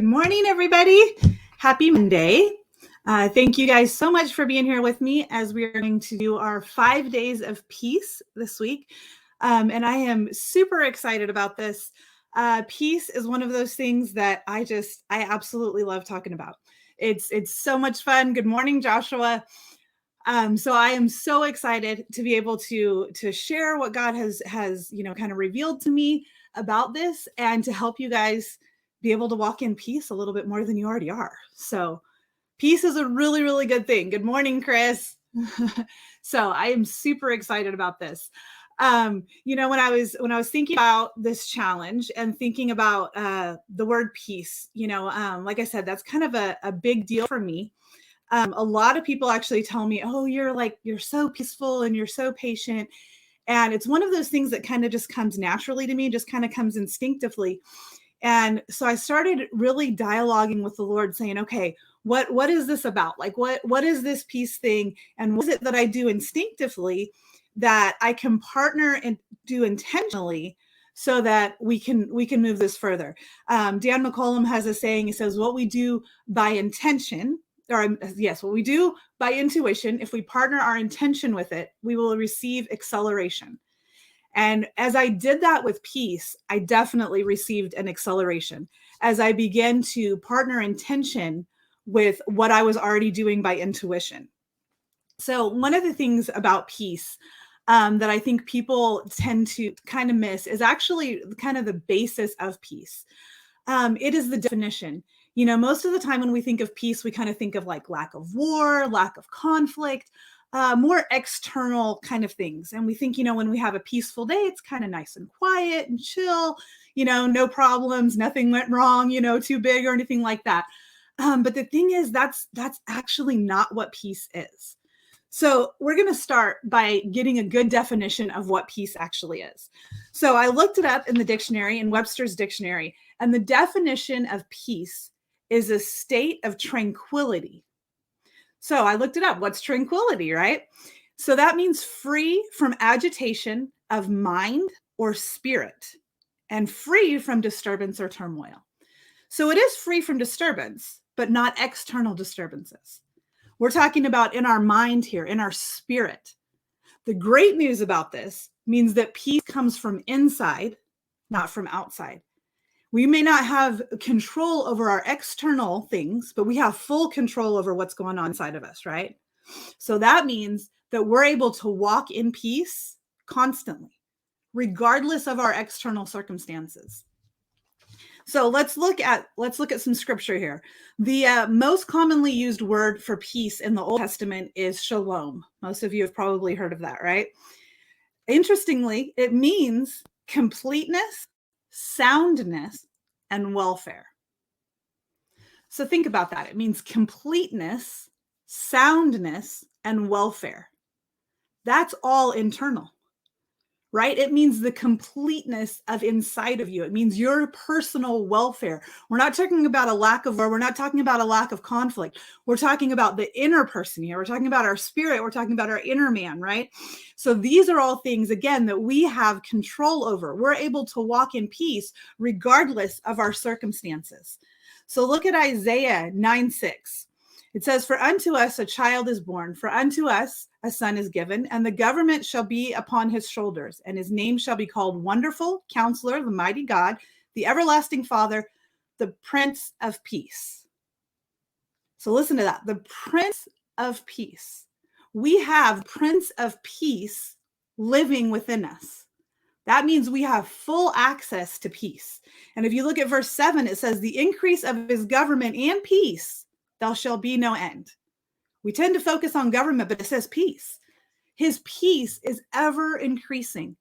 Good morning, everybody. Happy Monday. Thank you guys so much for being here with me as we are going to do our 5 days of peace this week. And I am super excited about this. Peace is one of those things that I absolutely love talking about. It's so much fun. Good morning, Joshua. So I am so excited to be able to share what God has kind of revealed to me about this, and to help you guys be able to walk in peace a little bit more than you already are. So peace is a really, really good thing. Good morning, Chris. So I am super excited about this. When I was thinking about this challenge and thinking about the word peace, like I said, that's kind of a big deal for me. A lot of people actually tell me, oh, you're so peaceful and you're so patient. And it's one of those things that kind of just comes naturally to me, just kind of comes instinctively. And so I started really dialoguing with the Lord, saying, okay, what is this about? Like, what is this peace thing? And what is it that I do instinctively that I can partner and do intentionally so that we can move this further? Dan McCollum has a saying. He says, what we do by intention, what we do by intuition, if we partner our intention with it, we will receive acceleration. And as I did that with peace, I definitely received an acceleration as I began to partner intention with what I was already doing by intuition. So one of the things about peace that I think people tend to kind of miss is actually kind of the basis of peace. It is the definition. Most of the time when we think of peace, we kind of think of like lack of war, lack of conflict, more external kind of things. And we think, when we have a peaceful day, it's kind of nice and quiet and chill, no problems, nothing went wrong, too big or anything like that. But the thing is, that's actually not what peace is. So we're going to start by getting a good definition of what peace actually is. So I looked it up in the dictionary, in Webster's dictionary, and the definition of peace is a state of tranquility. So I looked it up. What's tranquility, right? So that means free from agitation of mind or spirit and free from disturbance or turmoil. So it is free from disturbance, but not external disturbances. We're talking about in our mind here, in our spirit. The great news about this means that peace comes from inside, not from outside. We may not have control over our external things, but we have full control over what's going on inside of us, right? So that means that we're able to walk in peace constantly, regardless of our external circumstances. So let's look at some scripture here. The most commonly used word for peace in the Old Testament is shalom. Most of you have probably heard of that, right? Interestingly, it means completeness, soundness, and welfare. So think about that. It means completeness, soundness, and welfare. That's all internal, right? It means the completeness of inside of you. It means your personal welfare. We're not talking about a lack of, or we're not talking about a lack of conflict. We're talking about the inner person here. We're talking about our spirit. We're talking about our inner man, right? So these are all things, again, that we have control over. We're able to walk in peace regardless of our circumstances. So look at Isaiah 9:6. It says, for unto us a child is born, for unto us a son is given, and the government shall be upon his shoulders, and his name shall be called Wonderful, Counselor, the Mighty God, the Everlasting Father, the Prince of Peace. So listen to that, the Prince of Peace. We have Prince of Peace living within us. That means we have full access to peace. And if you look at verse 7, it says, the increase of his government and peace, there shall be no end. We tend to focus on government, but it says peace. His peace is ever increasing.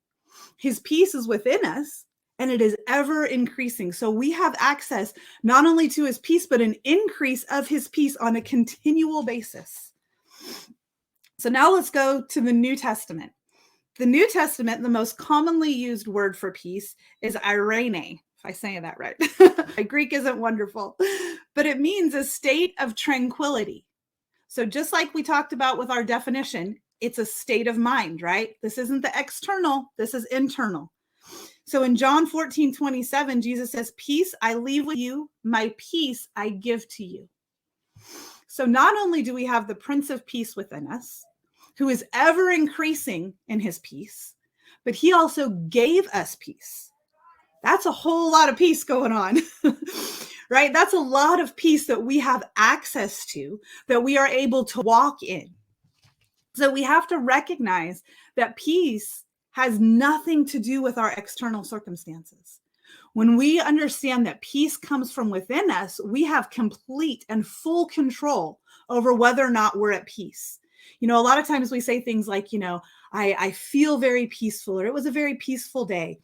His peace is within us, and it is ever increasing. So we have access not only to his peace, but an increase of his peace on a continual basis. So now let's go to the New Testament. The New Testament, the most commonly used word for peace is eirene. If I say that right. My Greek isn't wonderful, but it means a state of tranquility. So just like we talked about with our definition, it's a state of mind, right? This isn't the external, this is internal. So in John 14:27, Jesus says, peace I leave with you, my peace I give to you. So not only do we have the Prince of Peace within us, who is ever increasing in his peace, but he also gave us peace. That's a whole lot of peace going on, right? That's a lot of peace that we have access to, that we are able to walk in. So we have to recognize that peace has nothing to do with our external circumstances. When we understand that peace comes from within us, we have complete and full control over whether or not we're at peace. A lot of times we say things like, I feel very peaceful, or it was a very peaceful day.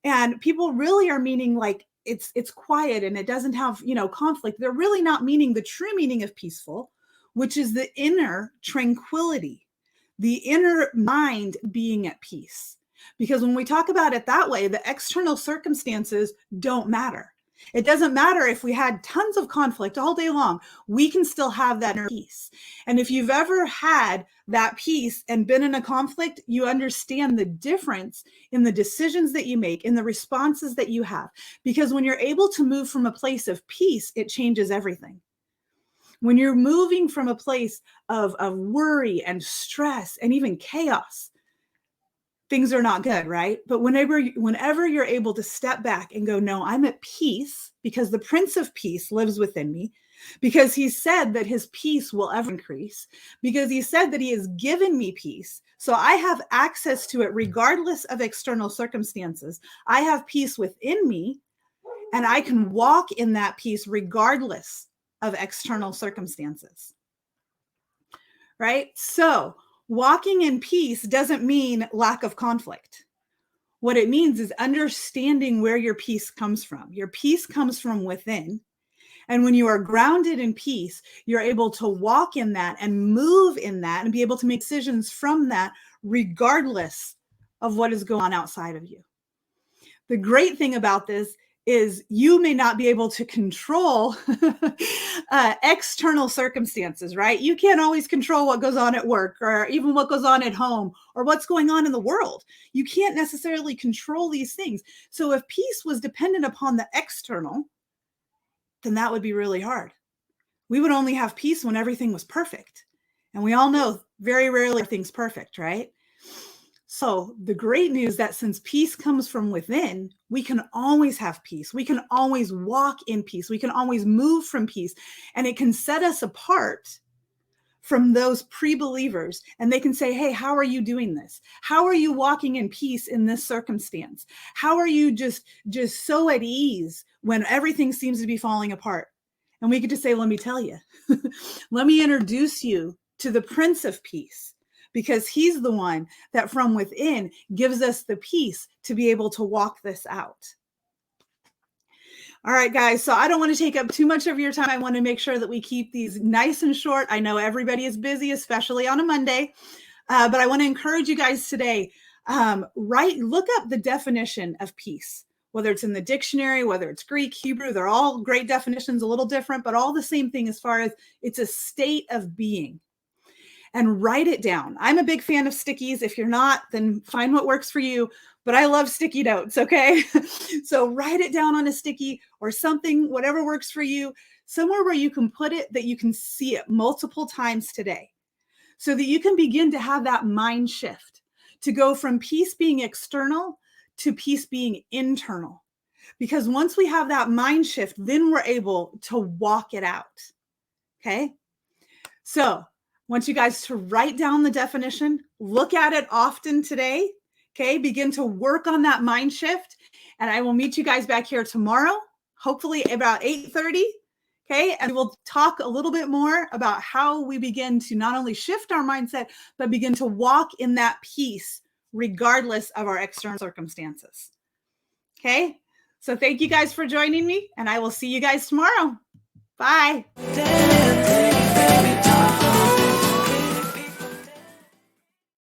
And people really are meaning like it's quiet and it doesn't have, conflict. They're really not meaning the true meaning of peaceful, which is the inner tranquility, the inner mind being at peace. Because when we talk about it that way, the external circumstances don't matter. It doesn't matter if we had tons of conflict all day long, we can still have that inner peace. And if you've ever had that peace and been in a conflict, you understand the difference in the decisions that you make, in the responses that you have. Because when you're able to move from a place of peace, it changes everything. When you're moving from a place of worry and stress and even chaos, things are not good, right? But whenever you're able to step back and go, no, I'm at peace because the Prince of Peace lives within me, because he said that his peace will ever increase, because he said that he has given me peace. So I have access to it regardless of external circumstances. I have peace within me, and I can walk in that peace regardless of external circumstances, right? So walking in peace doesn't mean lack of conflict. What it means is understanding where your peace comes from. Your peace comes from within. And when you are grounded in peace, you're able to walk in that and move in that and be able to make decisions from that regardless of what is going on outside of you. The great thing about this is you may not be able to control external circumstances, right? You can't always control what goes on at work or even what goes on at home or what's going on in the world. You can't necessarily control these things. So if peace was dependent upon the external, then that would be really hard. We would only have peace when everything was perfect. And we all know very rarely everything's perfect, right? So the great news that since peace comes from within, we can always have peace. We can always walk in peace. We can always move from peace. And it can set us apart from those pre-believers. And they can say, hey, how are you doing this? How are you walking in peace in this circumstance? How are you just so at ease when everything seems to be falling apart? And we get to say, let me tell you, let me introduce you to the Prince of Peace. Because he's the one that from within gives us the peace to be able to walk this out. All right, guys. So I don't want to take up too much of your time. I want to make sure that we keep these nice and short. I know everybody is busy, especially on a Monday. But I want to encourage you guys today, look up the definition of peace, whether it's in the dictionary, whether it's Greek, Hebrew, they're all great definitions, a little different, but all the same thing as far as it's a state of being. And write it down. I'm a big fan of stickies. If you're not, then find what works for you. But I love sticky notes, okay? So write it down on a sticky or something, whatever works for you, somewhere where you can put it that you can see it multiple times today so that you can begin to have that mind shift to go from peace being external to peace being internal. Because once we have that mind shift, then we're able to walk it out, okay? So I want you guys to write down the definition, look at it often today, okay? Begin to work on that mind shift, and I will meet you guys back here tomorrow, hopefully about 8:30, okay? And we'll talk a little bit more about how we begin to not only shift our mindset, but begin to walk in that peace regardless of our external circumstances, okay? So thank you guys for joining me, and I will see you guys tomorrow. Bye.